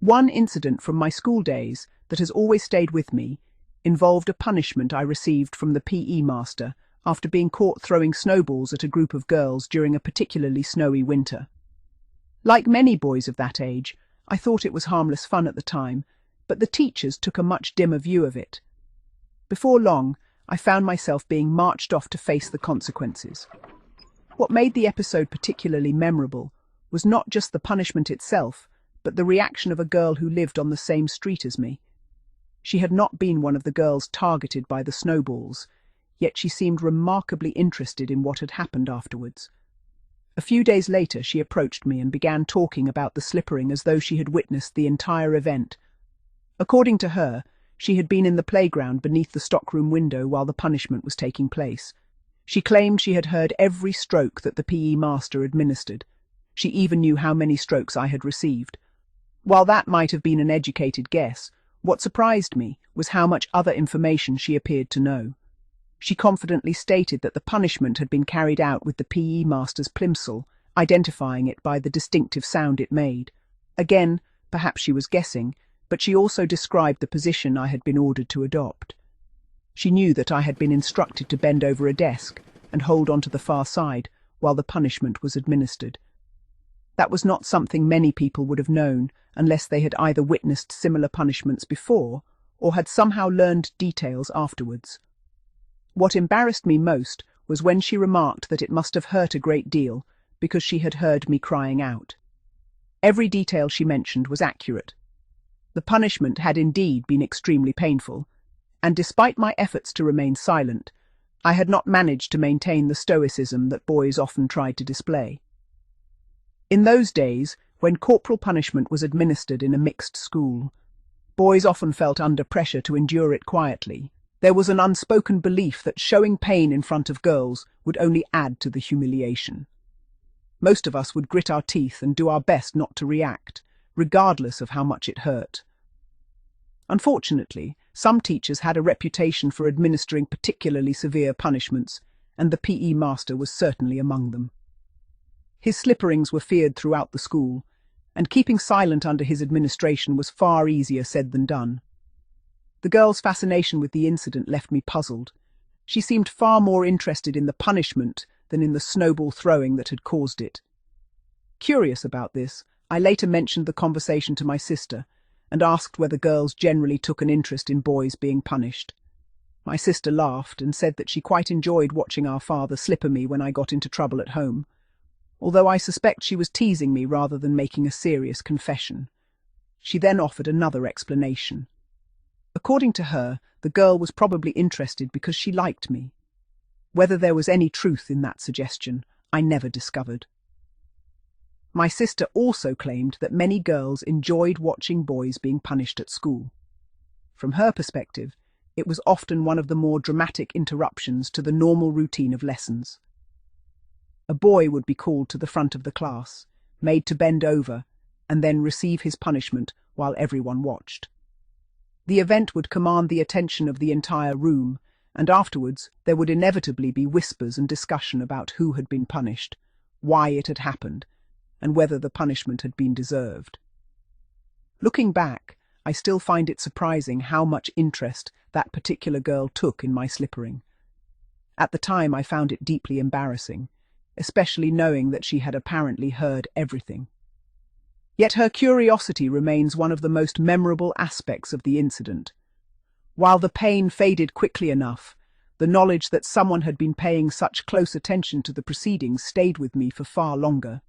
One incident from my school days that has always stayed with me involved a punishment I received from the PE master after being caught throwing snowballs at a group of girls during a particularly snowy winter. Like many boys of that age, I thought it was harmless fun at the time, but the teachers took a much dimmer view of it. Before long, I found myself being marched off to face the consequences. What made the episode particularly memorable was not just the punishment itself, but the reaction of a girl who lived on the same street as me. She had not been one of the girls targeted by the snowballs, yet she seemed remarkably interested in what had happened afterwards. A few days later, she approached me and began talking about the slippering as though she had witnessed the entire event. According to her, she had been in the playground beneath the stockroom window while the punishment was taking place. She claimed she had heard every stroke that the PE master administered. She even knew how many strokes I had received. While that might have been an educated guess, what surprised me was how much other information she appeared to know. She confidently stated that the punishment had been carried out with the PE master's plimsoll, identifying it by the distinctive sound it made. Again, perhaps she was guessing, but she also described the position I had been ordered to adopt. She knew that I had been instructed to bend over a desk and hold onto the far side while the punishment was administered. That was not something many people would have known unless they had either witnessed similar punishments before or had somehow learned details afterwards. What embarrassed me most was when she remarked that it must have hurt a great deal because she had heard me crying out. Every detail she mentioned was accurate. The punishment had indeed been extremely painful, and despite my efforts to remain silent, I had not managed to maintain the stoicism that boys often tried to display. In those days, when corporal punishment was administered in a mixed school, boys often felt under pressure to endure it quietly. There was an unspoken belief that showing pain in front of girls would only add to the humiliation. Most of us would grit our teeth and do our best not to react, regardless of how much it hurt. Unfortunately, some teachers had a reputation for administering particularly severe punishments, and the PE master was certainly among them. His slipperings were feared throughout the school, and keeping silent under his administration was far easier said than done. The girl's fascination with the incident left me puzzled. She seemed far more interested in the punishment than in the snowball throwing that had caused it. Curious about this, I later mentioned the conversation to my sister and asked whether girls generally took an interest in boys being punished. My sister laughed and said that she quite enjoyed watching our father slipper me when I got into trouble at home, although I suspect she was teasing me rather than making a serious confession. She then offered another explanation. According to her, the girl was probably interested because she liked me. Whether there was any truth in that suggestion, I never discovered. My sister also claimed that many girls enjoyed watching boys being punished at school. From her perspective, it was often one of the more dramatic interruptions to the normal routine of lessons. A boy would be called to the front of the class, made to bend over, and then receive his punishment while everyone watched. The event would command the attention of the entire room, and afterwards there would inevitably be whispers and discussion about who had been punished, why it had happened, and whether the punishment had been deserved. Looking back, I still find it surprising how much interest that particular girl took in my slippering. At the time I found it deeply embarrassing, especially knowing that she had apparently heard everything. Yet her curiosity remains one of the most memorable aspects of the incident. While the pain faded quickly enough, the knowledge that someone had been paying such close attention to the proceedings stayed with me for far longer.